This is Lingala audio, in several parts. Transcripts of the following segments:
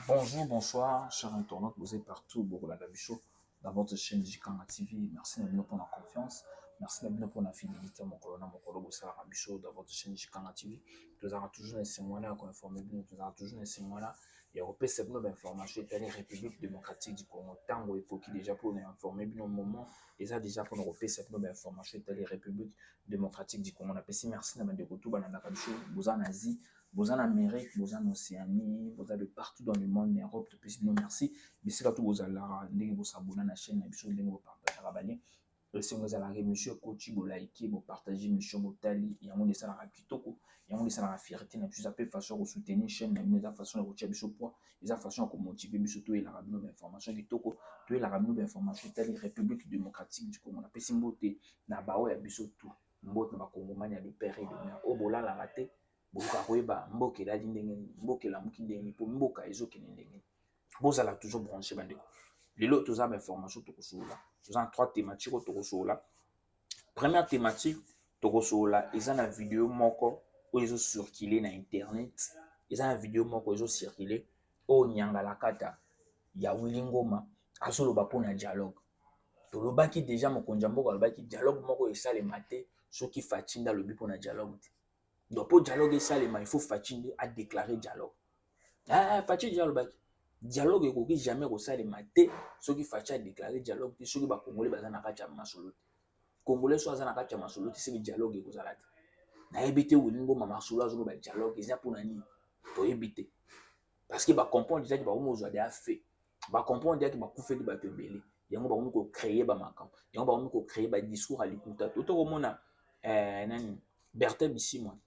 Bonjour, bonsoir, chers internautes, vous êtes partout, Bogola Dabicho, dans votre chaîne Jikanga TV. Merci Nabino pour la confiance, merci Nabino pour la fidélité, mon colonel, mon colonel Bossara Rabicho, dans votre chaîne Jikanga TV. Nous avons toujours les moyens pour informer, nous avons toujours les moyens. Et au PC, nous avons information, c'est la République démocratique du Congo. Tant qu'il faut qu'il déjà pour nous informer, bien au moment, et ça déjà pour nous PC, nous avons information, c'est la République démocratique du Congo. On a merci Nabino de retour, vous en Asie. Vous en Amérique, vous en Océanie, vous avez partout dans le monde, en Europe, depuis nous merci. Mais c'est là tout vous allez vous abonner à la chaîne, vous partagez la balai. Si vous allez monsieur coach, vous likez, vous partagez, monsieur Botali, il y a un dessin à Kitoko, il y a un dessin à la fierté, il y a une façon de soutenir la chaîne, il y a une façon de retirer le poids, il y a une façon de motiver, monsieur tout et la rabino d'information, Kitoko, tout et la rabino d'information, telle République démocratique du Congo. On a fait Simboté, Nabawa, il y a bisous tout, Mbot, Nakongomani, il y a le père et le mère, Obola, la raté. Boka koyeba mboka elali ndenge nini mboka elamuki ndenge nini mpo mboka ezokende ndenge nini bozala toujours branché bandeko lelo toza bainformation tokosola toza na 3 thématiques oyo tokosola. Première thématique tokosola eza na video moko oyo ezocircule na internet, eza na video moko ezocircule oyo Nyangalakata ya Willy Ngoma azoloba mpona dialogue. Tolobaki deja mokonzi ya mboka alobaki dialogue moko esalema te soki Fatinda alobi mpona dialogue te. Donc pour dialogue il faut Fatinda a déclaré dialogue. Fatinda dialogue dialogue ekoki jamais kosalema te soki Fatinda a déclaré dialogue te soki bakongolais baza na kati ya masolo te. Congolais so aza na kati ya masolo te soki dialogue ekozala te. Nayebi te Willy Ngoma masolo azoloba dialogue eza mpona nini toyebi te. Parce que bacomprendre déjà ke bakomozwa de afe bacomprendre déjà ke bakufeli bato ebele yango bakomi kocréer bamakambo yango bakomi kocréer badiscours alikuta totokomona nani Bertin Bisimwa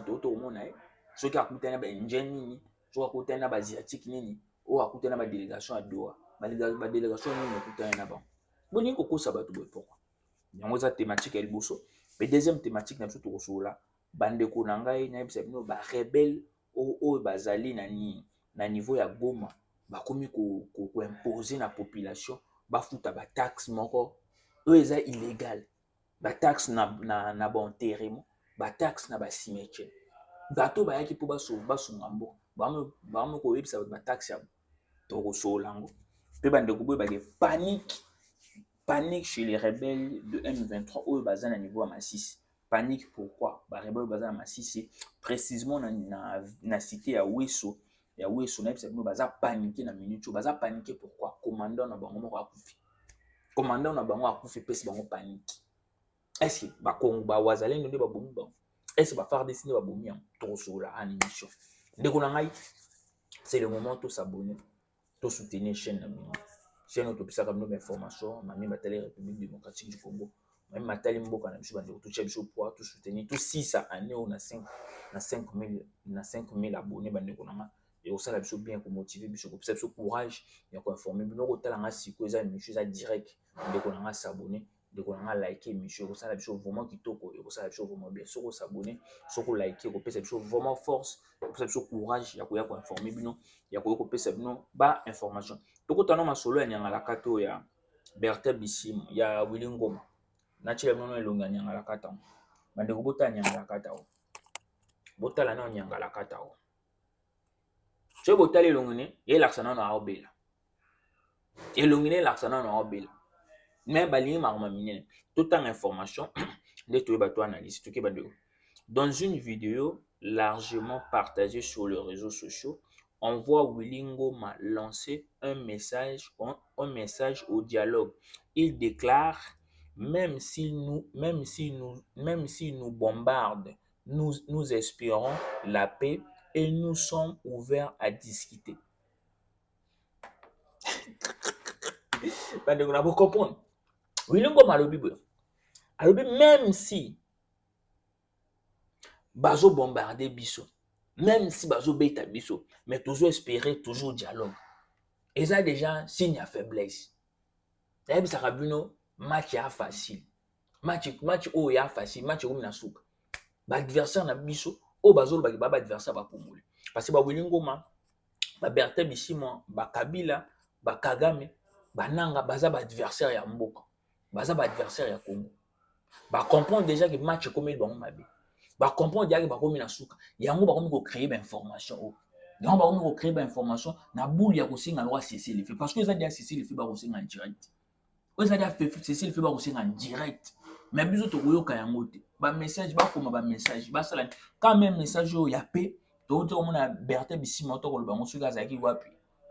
tokomona ye soki akutani na baindien nini soki akutani na baasiatique nini oyo akutani na badélégation ya Doha badélégation nini akutani na bango bolingi kokosa bato boye pourquoi yango eza thématique ya liboso. Pe deuxième thématique na biso tokosola bandeko na ngai nayebisa bino barebele oyo bazali na niveau ya Goma bakomi koimpose na population bafuta bataxe moko oyo eza illégal bataxe na baenterrement bataxe na bacimetière bato bayaki mpo basunga mboka bakomi koyebisa bato bataxe ya tokosola yango mpe bandeko boye bake panique chez les rebelles de M23 oyo baza na niveau ya Masisi. Panique pourquoi ba rebelle baza na Masisi précisément na cité ya Weso na yebisa bino baza paniqué na minute oyo baza paniqué pourquoi commandant na bango moko akufi commandant na bango akufi epesi bango panique. Est-ce que bakongo bawazalendo nde babomi bango est-ce que bafardesi nde babomi yango tokosola en émission ndeko na ngai c'est le moment tosabonner tosoutenir chaîne na bino chaîne oyo topisaka bino bainformation mami batali République démocratique du Congo mami matali mboka na biso bandeko totia biso poids tosoutenir tosisa année oyo na 5000 abonnés bandeko na ngai ekosala biso bien komotive biso kopesa biso courage ya koinforme bino kotala nga sikoyo eza émission eza direct ndeko na ngai s'abonner ndeko na ngai like émission ekosala biso vraiment kitoko ekosala biso vraiment bien soko s'abonner soko like ekopesa biso vraiment force ekopesa biso courage ya koya koinforme bino ya koya kopesa bino ba information tokotana masolo ya Nyangalakata oyo ya Bertin Bisimwa ya Willy Ngoma natyela bino elongi ya Nyangalakata bandeko botala Nyangalakata oyo botala na Nyangalakata oyo soki botala elongi ne elakisa nano aobela elongi ne elakisa nano aobela mais balingi makambo minene totanga information nde toyeba to analyse toke bandeko. Dans une vidéo largement partagée sur les réseaux sociaux, on voit Willy Ngoma lancer un message au dialogue. Il déclare même si nous bombardent, nous espérons la paix et nous sommes ouverts à discuter. Bandeko na comprendre. Willy Ngoma alobi même si bazo bombarder biso même si bazo beta biso mais toujours espérer toujours dialogue eza déjà signe ya faiblesse yebisaka bino match ya facile match oyo ya facile match oyo na suka baadversaire na biso oyo bazolobaki baadversaire bakongole parce que Willy Ngoma Bertin Bisimwa Kabila Kagame bananga baza baadversaire ya mboka baza baadversaire ya Congo comprendre déjà que match comme bango mabe comprendre déjà que bakomi na suka yango bakomi ko créer ba information Donc ba on créer ba information na boule ya kosinga loi cesser le fait parce que ça dit cesser le fait ba kosinga en direct. Oyo ça dit cesser le fait ba kosinga en direct. Mais biso to koyoka yango te. Ba message ba koma ba message ba sala quand même message oyo ya pe to to mona Bertin Bisimwa to koloba ngo suka zaki wapi.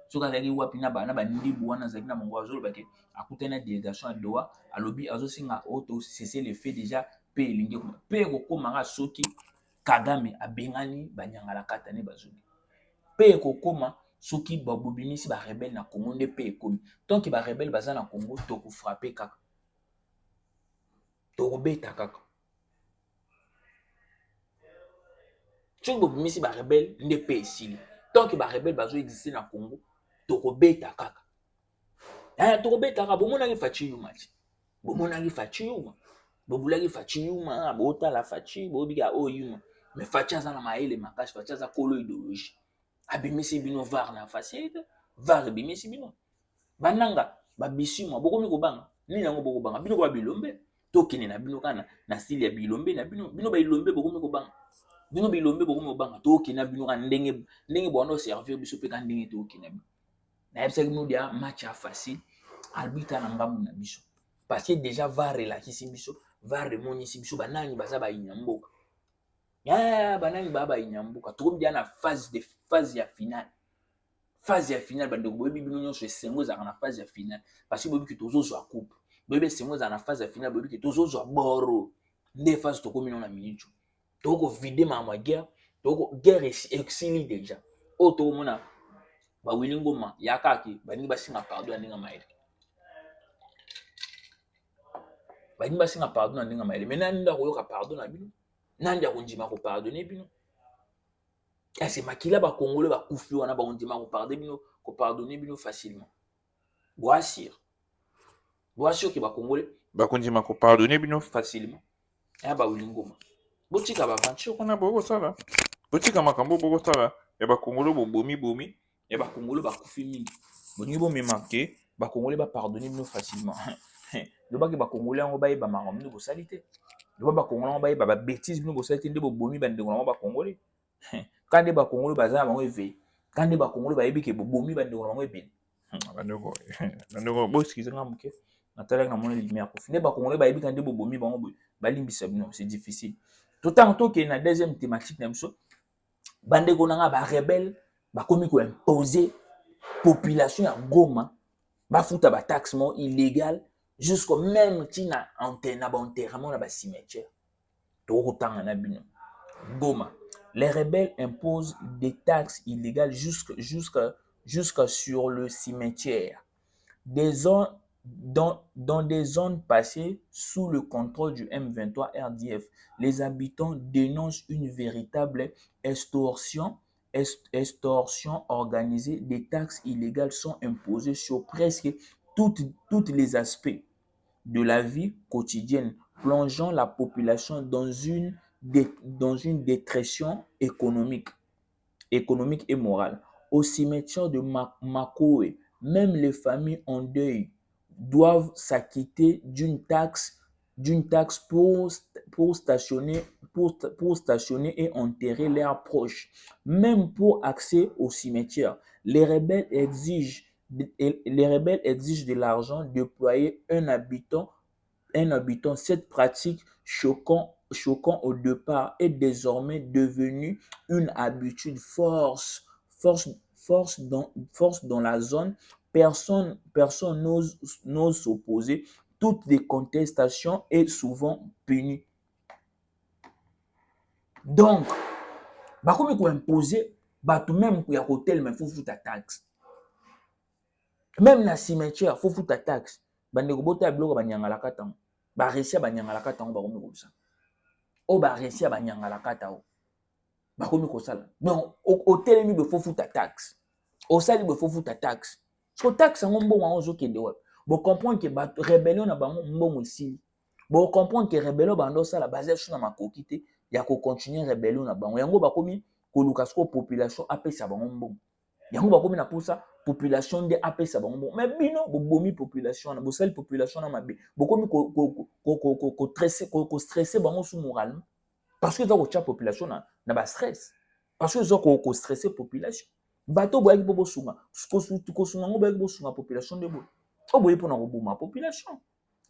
Suka zaki wapi na ba ndibu wana zaki na mongo azolo ba ke akutana délégation à Doha alobi azosinga auto cesser le fait déjà pe elingi pe kokoma soki Kagame abengani banyangala katane bazoli. Pe kokoma soki babubimisi ba rebelle na Congo nde pe ekomi. Tant que ba rebelle baza na Congo to ko frapper kaka. To kobeta kaka. Soki babubimisi ba rebelle nde pe esili. Tant que ba rebelle bazo exister na Congo to kobeta kaka. To kobeta kaka bomonaki Faci Yuma. Bomonaki Faci Yuma. Bobulaki Faci Yuma, bota la Faci, bobika o Yuma. Mais Faci aza na maele makasi, Faci aza kolo idéologie. Abimisi bino var na facilité, var abimisi bino. Bananga babisima bokomi kobanga, nini yango bokobanga bino ko bilombe, to kene na bino kana na style ya bilombe na bino, bino ba ilombe bokomi kobanga. Bino bilombe bokomi kobanga, to kene na bino kana ndenge bono servir biso pe kan ndenge to kene na bino. Na yebisa bino dia match ya facile, arbitre na ngambu na biso. Parce que déjà va relakisi biso, va remonisi biso banani baza ba inyamboka. Banani baba inyamboka. Tokomi dia na phase ya finale. Phase ya finale bando boyebi bino nyonso esengo za na phase ya finale parce que boyebi que tozozwa coupe. Boyebi esengo za na phase ya finale boyebi que tozozwa boro. Nde phase tokomi na minute. Toko vider ma guerre, toko guerre exili déjà. O to mona ba Wilingoma yakaki baningi basinga pardon ndinga maele. Baningi basinga pardon ndinga maele. Maintenant nda koyoka pardon na bino. Nandi ya kondima ko pardonner bino. C'est makila ba Congolais ba kufi wana ba kondima ko pardonner bino facilement. Boasir que ba Congolais ba kondima ko pardonner bino facilement. Ya ba Wilingoma. Botika ba aventure kona boko sala. Botika makambo boko sala. Ya ba Congolais bo bomi. Ya ba Congolais ba kufi mingi. Boningi bo me marquer ba Congolais ba pardonner bino facilement. Le ba ke ba Congolais ngo ba yeba makambo bino bosalite. Le ba Congolais ngo ba yeba ba bêtise bino bosalite nde bo bomi ba ndeko na ba Congolais. Quand des Congolais baza bango éveillé, quand des Congolais bayebi ke bobomi ba ndeko na bango ebele. Bandeko boskiza nga muke. Natala na mona lumière ko fine ba Congolais bayebi quand des bobomi bango balimbisa bino, c'est difficile. Tout temps que na deuxième thématique na biso, bandeko na nga ba rebelle ba komi ko imposer population ya Goma ba futa ba taxement illégal jusqu'au même tina enterrement na ba cimetière. To tanga na bino. Goma. Les rebelles imposent des taxes illégales jusqu'à sur le cimetière. Dans des zones passées sous le contrôle du M23 RDF, les habitants dénoncent une véritable extorsion organisée. Des taxes illégales sont imposées sur presque tous les aspects de la vie quotidienne, plongeant la population dans une dépression économique et morale. Au cimetière de Makoé, même les familles en deuil doivent s'acquitter d'une taxe pour stationner et enterrer leurs proches. Même pour accès au cimetière, les rebelles exigent de l'argent déployé un habitant. Cette pratique choquant au départ est désormais devenue une habitude force dans la zone. Personne n'ose s'opposer. Toutes les contestations est souvent punie. Donc, bakomi ko imposer bato même ya hotel mais faut futa taxe. Même na cimetière faut futa taxe. Bandeko bota biloko banyangala katango. Ba réussir banyangala katango bakomi ko ça. O ba réussir banyangala katango. Bakomi ko sala. Donc hôtel mi be faut futa taxe. Au sali be faut futa taxe. So taxe ngo mbongo ngo zo kende wa. Bo comprendre que ba rébellion na bango mbongo ici. Bo comprendre que rébellion bando sala basé sur na makoki te ya ko continuer rébellion na bango. Yango bakomi ko luka ko population apesa bango mbongo. Yango bakomi na pousa population de apesa bango mbongo. Mais bino bobomi population na bo sali population na mabe. Bokomi ko stresser bango sous moralement. Parce que ça ko tia population na ba stress. Parce que ça ko stresser population. bato boyaki po bosunga kosunga ngo boyaki bosunga population nde boye oyo boye mpona koboma population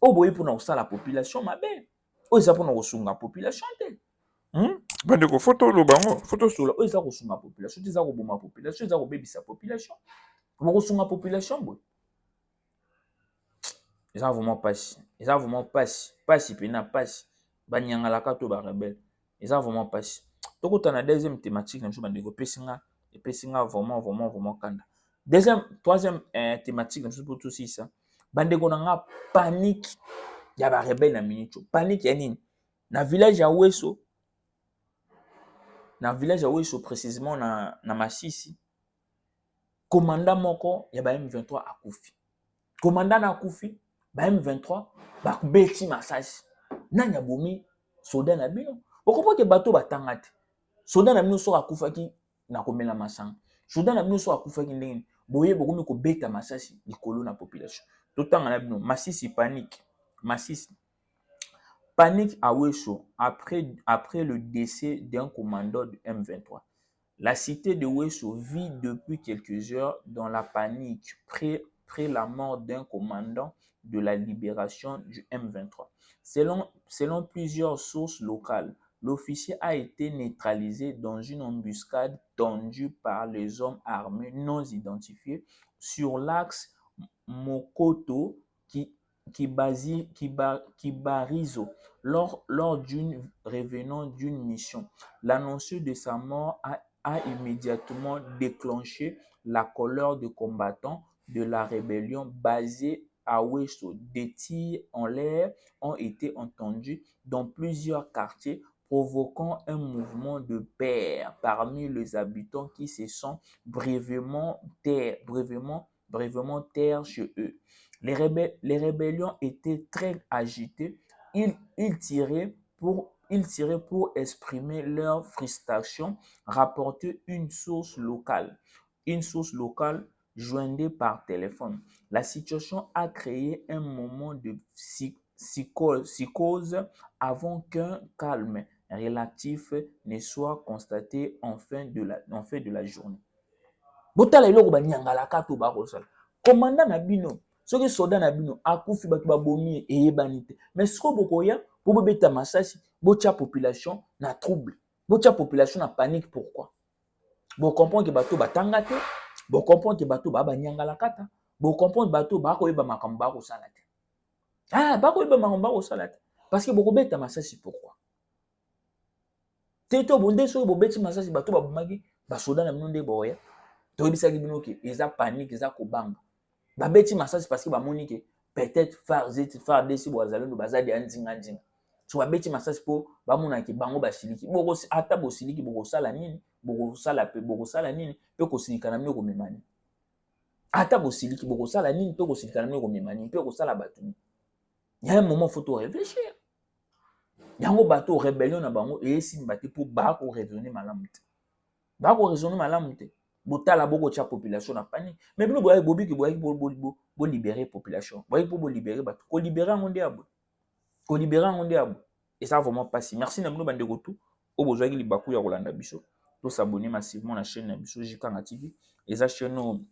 oyo boye mpona kosala population mabe oyo eza mpona kosunga population te bandeko foto oloba ngo foto sola oyo eza kosunga population te eza koboma population eza kobebisa population bokosunga population boye eza vraiment pasi pena pasi banyangalaka to barebele eza vraiment pasi tokota na deuxième thématique na biso bandeko epesi nga vraiment kanda troisième thématique na biso po tosisa bandeko na nga panique ya barebele na minute panique ya nini na village ya Weso précisément na Masisi commandant moko ya ba M23 akufi commandant na akufi ba M23 bakubeti masasi nani abomi soldat na bino okopo ke bato batanga te soldat na bino so akufaki na komela masanga soldat na bino so akufaki ndenge boye bokomi kobeta masasi likolo na population totanga na bino Masisi panique à Weso après le décès d'un commandant de M23. La cité de Weso vit depuis quelques heures dans la panique après la mort d'un commandant de la libération du M23. Selon plusieurs sources locales, l'officier a été neutralisé dans une embuscade tendue par les hommes armés non identifiés sur l'axe Mokoto Kibarizo lors d'une revenant d'une mission. L'annonce de sa mort a immédiatement déclenché la colère des combattants de la rébellion basée à Weso. Des tirs en l'air ont été entendus dans plusieurs quartiers, provoquant un mouvement de peur parmi les habitants qui se sont brièvement terre chez eux. Les rébellions étaient très agitées. Ils tiraient pour exprimer leur frustration, rapportait une source locale joignée par téléphone. La situation a créé un moment de psychose avant qu'un calme relatif ne soit constaté en fin de la journée. Botala eloko banyangalaka to bakosala. Commandant na bino, soki soldat na bino akufi bato babomi eyebani te. Mais siko bokoya po bobeta masasi, botia population na trouble. Botia population na panique pourquoi? Bo comprendre que bato batanga te, bo comprendre que bato banyangalaka ta, bo comprendre bato bakoyeba makambo bakosala te. Bakoyeba makambo bakosala te parce que bokobeta masasi pourquoi? Teto bonde so bobeti masasi bato babomaki ba soldat na bino nde boya. Toyebisaki bino ke eza panique eza kobanga babeti masasi parce que bamoni ke peut-être FARDC bwazalendo bazali andinga so babeti masasi po bamona ke bango basiliki ata bosiliki bokosala nini pe kosilika na bino komemani ata bosiliki bokosala nini pe kosilika na bino komemani pe kosala bato nini ya un moment faut réfléchir yango bato rébellion na bango eyesimba te po bako raisonner malamu te botala boko tia population na panique mais bino boyaki bobiki boyaki bo libérer population boyaki po bo libérer bato ko libérer ngo nde abo et ça vraiment passé merci na bino bandeko tout o bozwaki libaku ya kolanda biso to s'abonner massivement na chaîne na biso Jikanga TV eza chaîne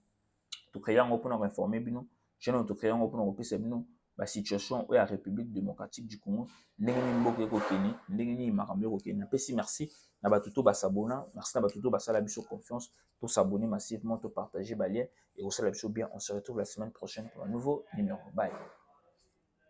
to créer ngo pona ko informer bino chaîne to créer ngo pona ko pesa bino ba situation o ya République démocratique du Congo ndenge ni mboka ekokeni ndenge ni makambo ekokeni pesi merci na batuto basabona merci na batuto basala biso confiance pour s'abonner massivement pour partager balien et aussi la biso bien on se retrouve la semaine prochaine pour un nouveau numéro bye.